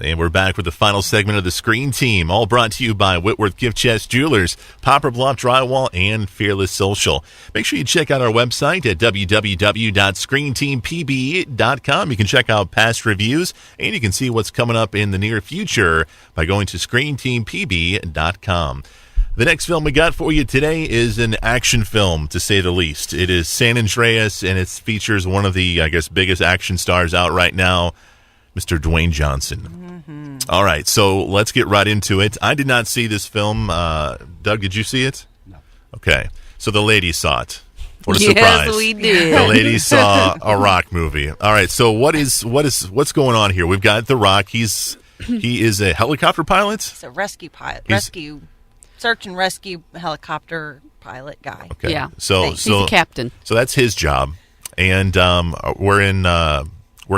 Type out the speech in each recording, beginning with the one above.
And we're back with the final segment of the Screen Team, all brought to you by Whitworth Gift Chest Jewelers, Poplar, Bluff Drywall, and Fearless Social. Make sure you check out our website at www.screenteampbe.com. You can check out past reviews, and you can see what's coming up in the near future by going to screenteampbe.com. The next film we got for you today is an action film, to say the least. It is San Andreas, and it features one of the, biggest action stars out right now, Mr. Dwayne Johnson. Mm-hmm. All right, so let's get right into it. I did not see this film. Doug, did you see it? No. Okay, so the ladies saw it. What a surprise. Yes, we did. The ladies saw a Rock movie. All right, so what's going on here? We've got The Rock. He is a helicopter pilot? He's a rescue pilot. Search and rescue helicopter pilot guy. Okay. Yeah. So he's a captain. So that's his job. And we're in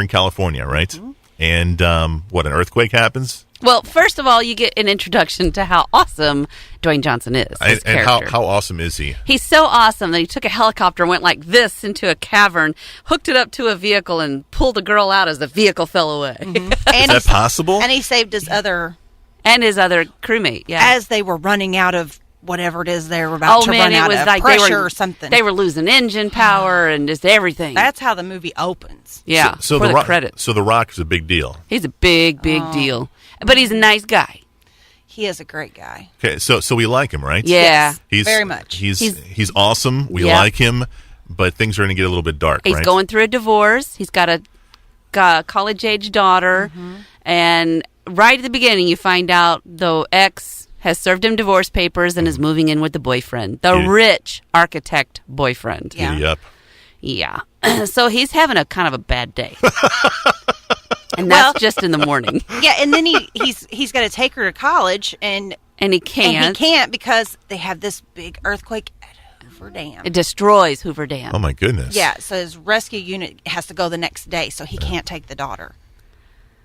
California, right? Mm-hmm. And an earthquake happens? Well, first of all, you get an introduction to how awesome Dwayne Johnson is. And how awesome is he? He's so awesome that he took a helicopter and went like this into a cavern, hooked it up to a vehicle, and pulled the girl out as the vehicle fell away. Mm-hmm. Is that possible? And he saved his other... And his other crewmate, yeah. As they were running out of whatever it is they were about to run out of, pressure or something. They were losing engine power and just everything. That's how the movie opens. Yeah, so for the credits. So The Rock is a big deal. He's a big deal. But he's a nice guy. He is a great guy. Okay, so we like him, right? Yeah. Yes, very much. He's awesome. We like him, but things are going to get a little bit dark, He's going through a divorce. He's got a college-age daughter. Mm-hmm. And right at the beginning, you find out the ex has served him divorce papers and is moving in with the boyfriend, the rich architect boyfriend. Yeah. Yep. Yeah. So he's having a kind of a bad day. And that's just in the morning. Yeah, and then he's got to take her to college, and he can't. And he can't because they have this big earthquake at Hoover Dam. It destroys Hoover Dam. Oh, my goodness. Yeah, so his rescue unit has to go the next day, so he can't take the daughter.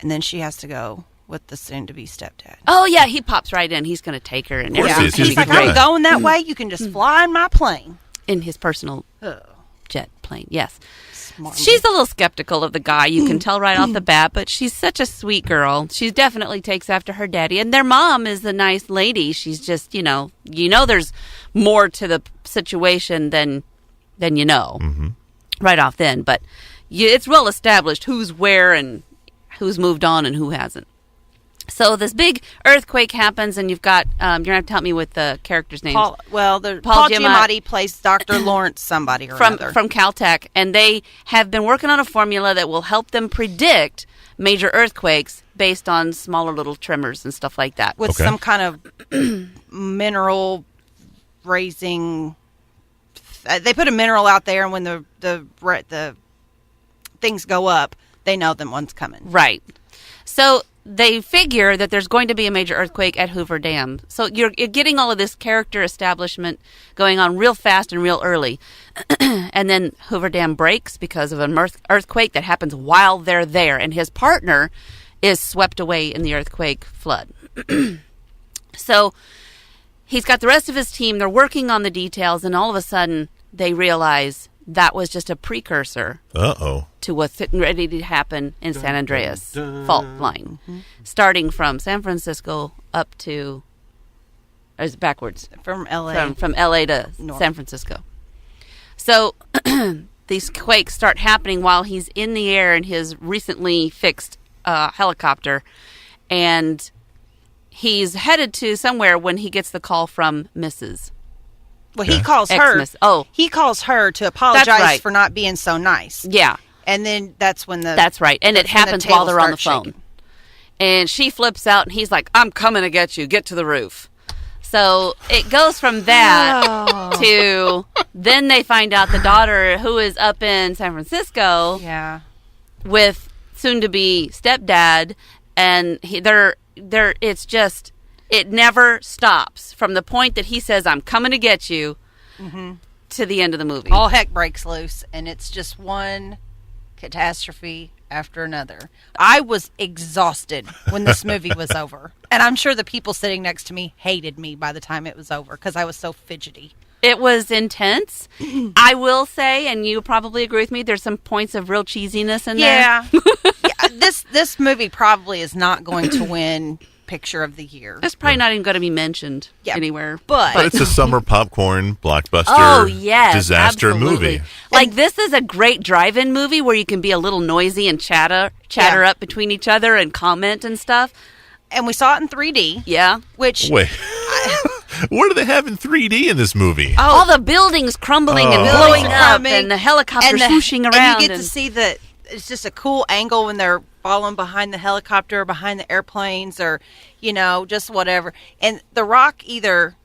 And then she has to go with the soon-to-be stepdad. Oh, yeah, he pops right in. He's going to take her. And everything's he's like, I'm going that way. You can just fly in my plane. In his personal jet plane, yes. Smart. She's a little skeptical of the guy. You can tell right off the bat, but she's such a sweet girl. She definitely takes after her daddy. And their mom is a nice lady. She's just, there's more to the situation than you know right off then. But it's well established who's where and who's moved on and who hasn't. So this big earthquake happens, and you've got, you're going to have to help me with the characters' names. Paul Giamatti plays Dr. Lawrence somebody or another. From Caltech, and they have been working on a formula that will help them predict major earthquakes based on smaller little tremors and stuff like that. With some kind of mineral raising... They put a mineral out there, and when the things go up, they know that one's coming. Right. So they figure that there's going to be a major earthquake at Hoover Dam. So you're getting all of this character establishment going on real fast and real early. And then Hoover Dam breaks because of an earthquake that happens while they're there. And his partner is swept away in the earthquake flood. So he's got the rest of his team. They're working on the details. And all of a sudden, they realize that was just a precursor to what's ready to happen in San Andreas fault line. Mm-hmm. Starting from San Francisco up to, or is it backwards? From L.A. From L.A. to North. San Francisco. So these quakes start happening while he's in the air in his recently fixed helicopter. And he's headed to somewhere when he gets the call from Mrs. Well, he calls her. He calls her to apologize for not being so nice. Yeah, and then that's when that's right, and it happens while they're on the phone. Shaking. And she flips out, and he's like, "I'm coming to get you. Get to the roof." So it goes from that to then they find out the daughter who is up in San Francisco, with soon-to-be stepdad, and they're. It's just. It never stops from the point that he says, I'm coming to get you, to the end of the movie. All heck breaks loose, and it's just one catastrophe after another. I was exhausted when this movie was over. And I'm sure the people sitting next to me hated me by the time it was over because I was so fidgety. It was intense. I will say, and you probably agree with me, there's some points of real cheesiness in there. Yeah. This movie probably is not going to win Picture of the Year. It's probably not even going to be mentioned anywhere. But it's a summer popcorn blockbuster Oh, yes, disaster absolutely. movie. Like, this is a great drive-in movie where you can be a little noisy and chatter up between each other and comment and stuff. And we saw it in 3D. Yeah. Which... Wait. What do they have in 3D in this movie? All the buildings crumbling and blowing up and the helicopters swooshing around. And you get to see that it's just a cool angle when they're falling behind the helicopter or behind the airplanes or, just whatever. And The Rock either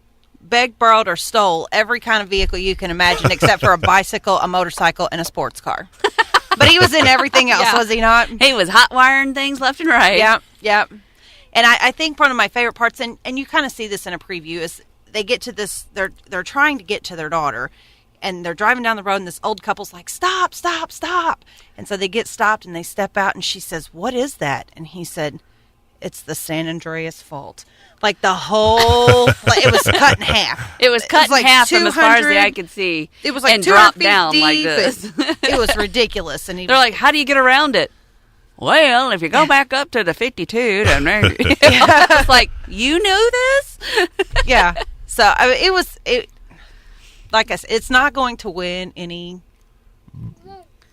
begged, borrowed, or stole every kind of vehicle you can imagine except for a bicycle, a motorcycle, and a sports car. But he was in everything else, was he not? He was hot wiring things left and right. Yep. And I think one of my favorite parts, and you kind of see this in a preview, is they get to this, they're trying to get to their daughter, and they're driving down the road, and this old couple's like, stop. And so they get stopped, and they step out, and she says, what is that? And he said, it's the San Andreas fault. Like the whole, it was cut in half. It was cut in half from as far as the eye could see. It was like and dropped down deep, like this. It was ridiculous. And they're like, how do you get around it? Well, if you go back up to the 52, then it's like, you knew this? Yeah. So it like I said, it's not going to win any.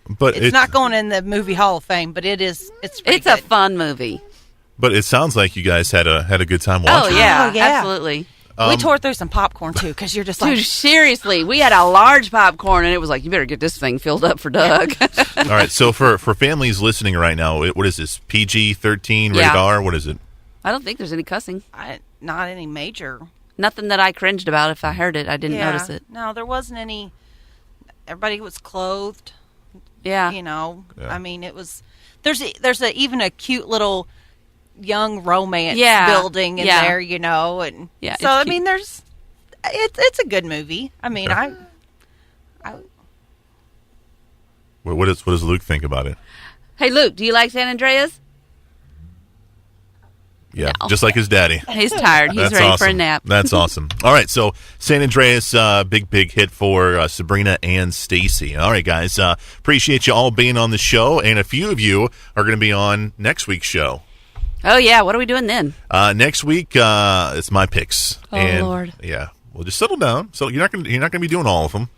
But it's not going in the movie Hall of Fame, but it's good. A fun movie. But it sounds like you guys had a good time watching. Oh yeah, absolutely. We tore through some popcorn too, because you're just like, dude, seriously, we had a large popcorn, and it was like, you better get this thing filled up for Doug. All right, so for families listening right now, what is this? PG-13 rated R? What is it? I don't think there's any cussing. Not any major. Nothing that I cringed about. If I heard it, I didn't notice it. No, there wasn't any. Everybody was clothed. Yeah. I mean, it was. There's even a cute little young romance building in there, and so I mean, it's a good movie. I mean, What does Luke think about it? Hey, Luke, do you like San Andreas? Yeah, just like his daddy. He's tired. He's ready for a nap. That's awesome. All right, so San Andreas, big hit for Sabrina and Stacy. All right, guys, appreciate you all being on the show, and a few of you are going to be on next week's show. Oh, yeah. What are we doing then? Next week, it's my picks. Oh, Lord. Yeah. Well, just settle down. So you're not going to be doing all of them.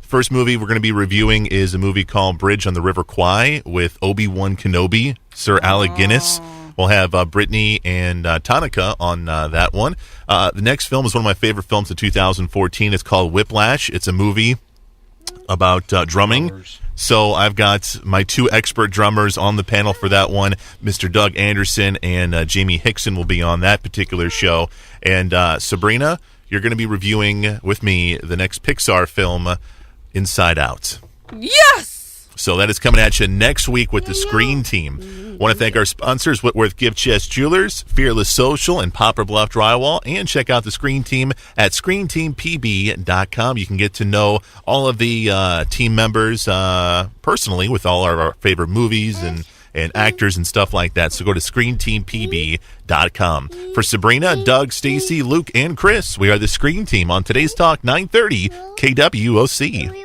First movie we're going to be reviewing is a movie called Bridge on the River Kwai with Obi-Wan Kenobi, Sir Alec Guinness. We'll have Brittany and Tonica on that one. The next film is one of my favorite films of 2014. It's called Whiplash. It's a movie about drumming. So I've got my two expert drummers on the panel for that one. Mr. Doug Anderson and Jamie Hickson will be on that particular show. And Sabrina, you're going to be reviewing with me the next Pixar film, Inside Out. Yes! So that is coming at you next week with the Screen Team. Want to thank our sponsors, Whitworth Gift Chest Jewelers, Fearless Social, and Poplar Bluff Drywall. And check out the Screen Team at ScreenTeamPB.com. You can get to know all of the team members personally with all our favorite movies and actors and stuff like that. So go to ScreenTeamPB.com. For Sabrina, Doug, Stacy, Luke, and Chris, we are the Screen Team on today's Talk 930 KWOC.